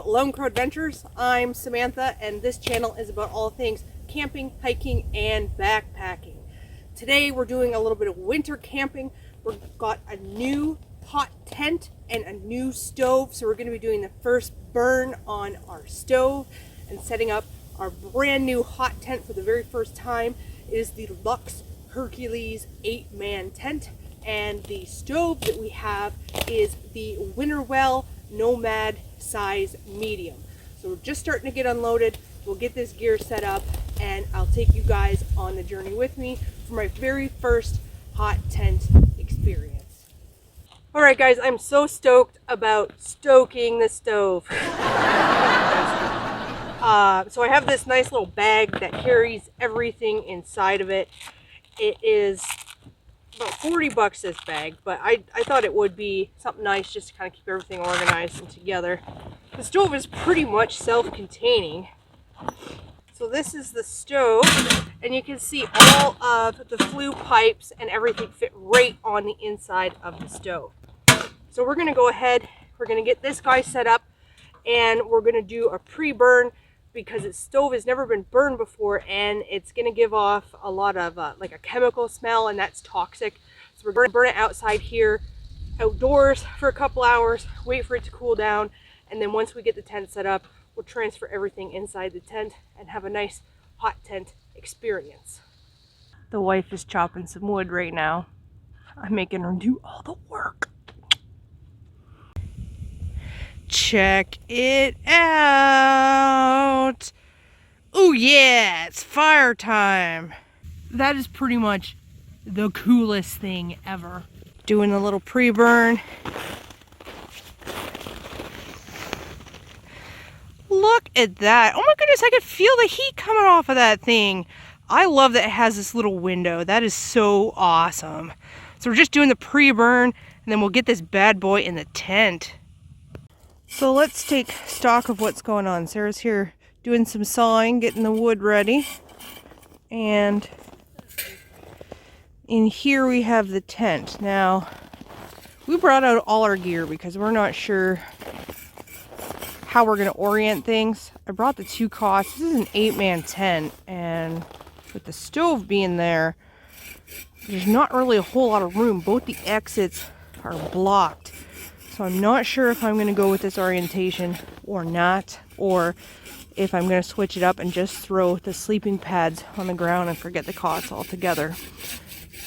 Lone Crow Adventures. I'm Samantha, and this channel is about all things camping, hiking, and backpacking. Today we're doing a little bit of winter camping. We've got a new hot tent and a new stove, so we're going to be doing the first burn on our stove and setting up our brand new hot tent for the very first time. It is the Luxe Hercules 8-man tent, and the stove that we have is the Winnerwell Nomad size medium. So we're just starting to get unloaded. We'll get this gear set up and I'll take you guys on the journey with me for my very first hot tent experience. All right guys, I'm so stoked about stoking the stove. So I have this nice little bag that carries everything inside of it. It is about 40 bucks this bag, but I thought it would be something nice just to kind of keep everything organized and together. The stove is pretty much self-containing. So this is the stove, and you can see all of the flue pipes and everything fit right on the inside of the stove. So we're going to go ahead, we're going to get this guy set up, and we're going to do a pre-burn because the stove has never been burned before, and it's going to give off a lot of like a chemical smell, and that's toxic. So we're going to burn it outside here, outdoors for a couple hours, wait for it to cool down, and then once we get the tent set up, we'll transfer everything inside the tent and have a nice hot tent experience. The wife is chopping some wood right now. I'm making her do all the work. Check it out. Oh yeah, it's fire time. That is pretty much the coolest thing ever. Doing a little pre-burn. Look at that. Oh my goodness, I could feel the heat coming off of that thing. I love that it has this little window. That is so awesome. So we're just doing the pre-burn, and then we'll get this bad boy in the tent. So let's take stock of what's going on. Sarah's here doing some sawing, getting the wood ready. And in here we have the tent. Now, we brought out all our gear because we're not sure how we're going to orient things. I brought the two cots. This is an 8-man tent, and with the stove being there, there's not really a whole lot of room. Both the exits are blocked. So I'm not sure if I'm going to go with this orientation or not, or if I'm going to switch it up and just throw the sleeping pads on the ground and forget the cots altogether.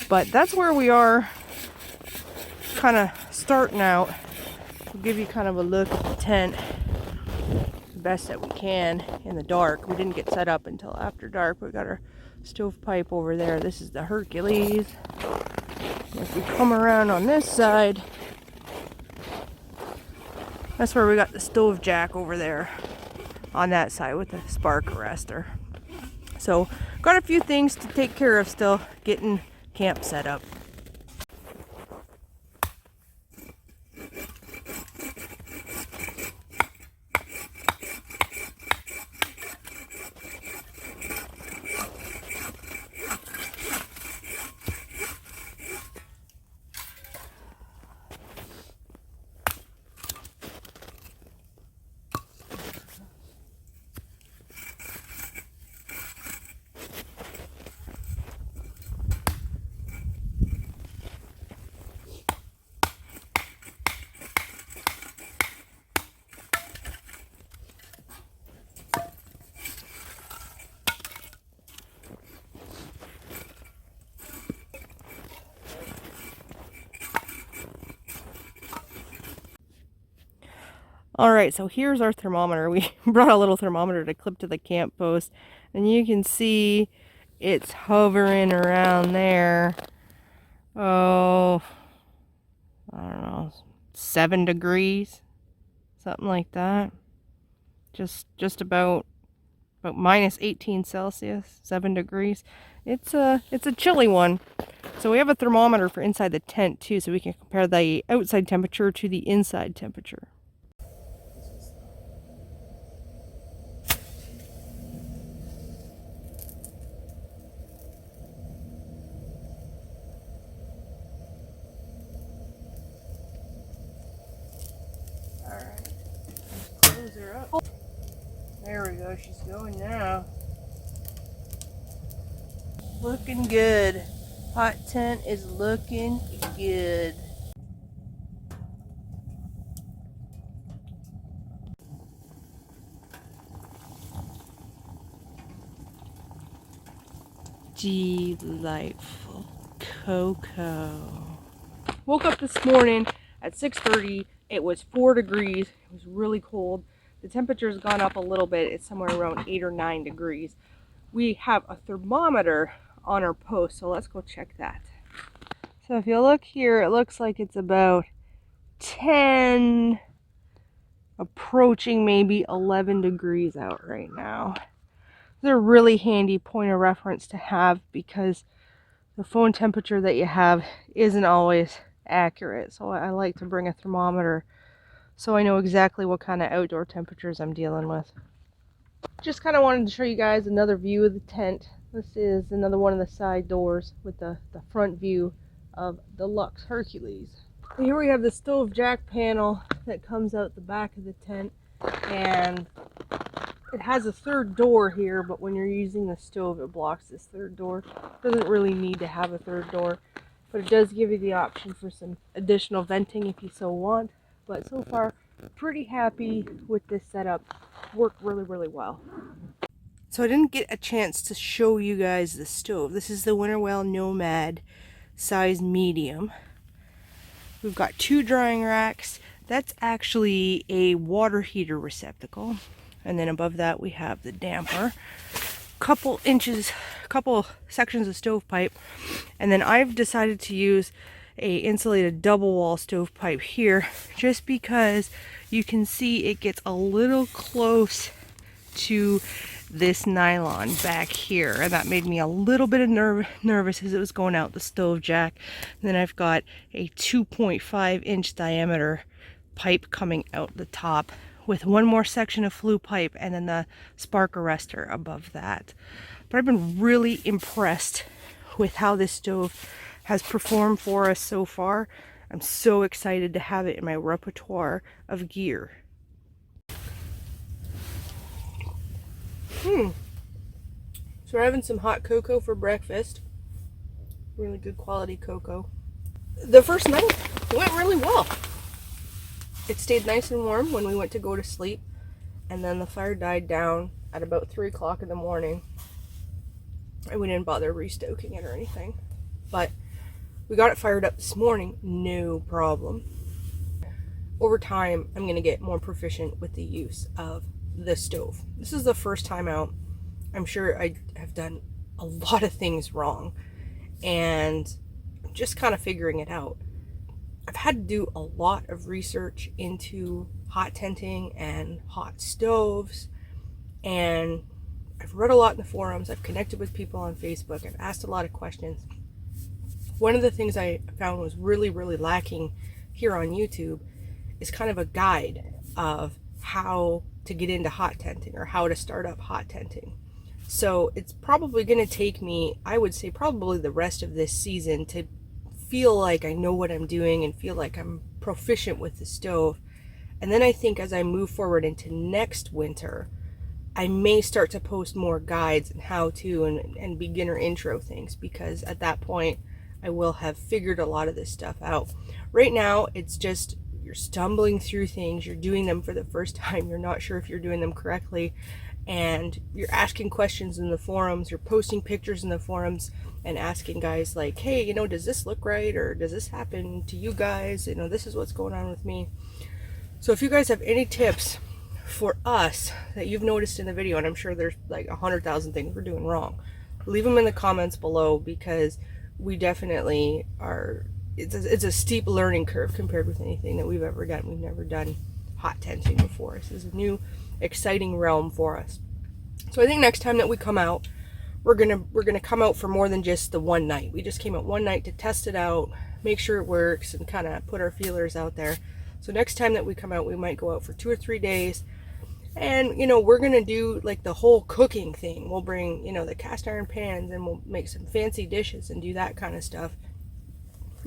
But that's where we are, kind of starting out. We'll give you kind of a look at the tent the best that we can in the dark. We didn't get set up until after dark. We got our stovepipe over there. This is the Hercules. And if we come around on this side, that's where we got the stove jack over there on that side with the spark arrestor. So got a few things to take care of still, getting camp set up. Alright, so here's our thermometer. We brought a little thermometer to clip to the camp post, and you can see it's hovering around there. Oh, I don't know, 7 degrees, something like that. Just about minus 18 Celsius, 7 degrees. It's a chilly one. So we have a thermometer for inside the tent too, so we can compare the outside temperature to the inside temperature. There we go, she's going now. Looking good. Hot tent is looking good. Delightful cocoa. Woke up this morning at 6:30. It was 4 degrees. It was really cold. The temperature's gone up a little bit. It's somewhere around 8 or 9 degrees. We have a thermometer on our post, so let's go check that. So if you look here, it looks like it's about 10, approaching maybe 11 degrees out right now. They're a really handy point of reference to have because the phone temperature that you have isn't always accurate. So I like to bring a thermometer so I know exactly what kind of outdoor temperatures I'm dealing with. Just kind of wanted to show you guys another view of the tent. This is another one of the side doors with the front view of the Luxe Hercules. Here we have the stove jack panel that comes out the back of the tent, and it has a third door here, but when you're using the stove it blocks this third door. It doesn't really need to have a third door, but it does give you the option for some additional venting if you so want. But so far, pretty happy with this setup. Worked really well. So I didn't get a chance to show you guys the stove. This is the Winnerwell Nomad size medium. We've got 2 drying racks. That's actually a water heater receptacle. And then above that we have the damper. Couple sections of stovepipe. And then I've decided to use a insulated double wall stovepipe here just because you can see it gets a little close to this nylon back here, and that made me a little bit of nervous as it was going out the stove jack. And then I've got a 2.5 inch diameter pipe coming out the top with one more section of flue pipe and then the spark arrestor above that. But I've been really impressed with how this stove has performed for us so far. I'm so excited to have it in my repertoire of gear. So we're having some hot cocoa for breakfast. Really good quality cocoa. The first night went really well. It stayed nice and warm when we went to go to sleep, and then the fire died down at about 3 o'clock in the morning. And we didn't bother restoking it or anything. But we got it fired up this morning, no problem. Over time, I'm going to get more proficient with the use of the stove. This is the first time out. I'm sure I have done a lot of things wrong, and I'm just kind of figuring it out. I've had to do a lot of research into hot tenting and hot stoves, and I've read a lot in the forums. I've connected with people on Facebook. I've asked a lot of questions. One of the things I found was really lacking here on YouTube is kind of a guide of how to get into hot tenting or how to start up hot tenting. So it's probably going to take me, I would say probably the rest of this season to feel like I know what I'm doing and feel like I'm proficient with the stove. And then I think as I move forward into next winter, I may start to post more guides and how to and beginner intro things, because at that point I will have figured a lot of this stuff out. Right now it's just you're stumbling through things, you're doing them for the first time, you're not sure if you're doing them correctly, and you're asking questions in the forums, you're posting pictures in the forums and asking guys like, hey, you know, does this look right, or does this happen to you guys, you know, this is what's going on with me. So if you guys have any tips for us that you've noticed in the video, and I'm sure there's like 100,000 things we're doing wrong, leave them in the comments below, because we definitely are, it's a steep learning curve compared with anything that we've ever done. We've never done hot tenting before. This is a new exciting realm for us. So I think next time that we come out, we're gonna come out for more than just the one night. We just came out one night to test it out, make sure it works, and kind of put our feelers out there. So next time that we come out, we might go out for 2 or 3 days, and you know, we're gonna do like the whole cooking thing. We'll bring, you know, the cast iron pans, and we'll make some fancy dishes and do that kind of stuff.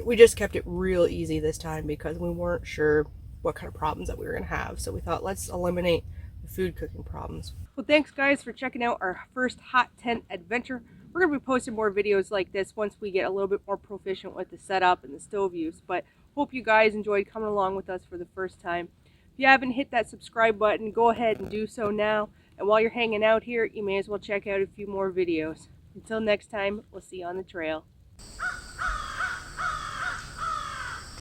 We just kept it real easy this time because we weren't sure what kind of problems that we were gonna have. So we thought, let's eliminate food cooking problems. Well, thanks guys for checking out our first hot tent adventure. We're going to be posting more videos like this once we get a little bit more proficient with the setup and the stove use, but hope you guys enjoyed coming along with us for the first time. If you haven't hit that subscribe button, go ahead and do so now. And while you're hanging out here, you may as well check out a few more videos. Until next time, we'll see you on the trail.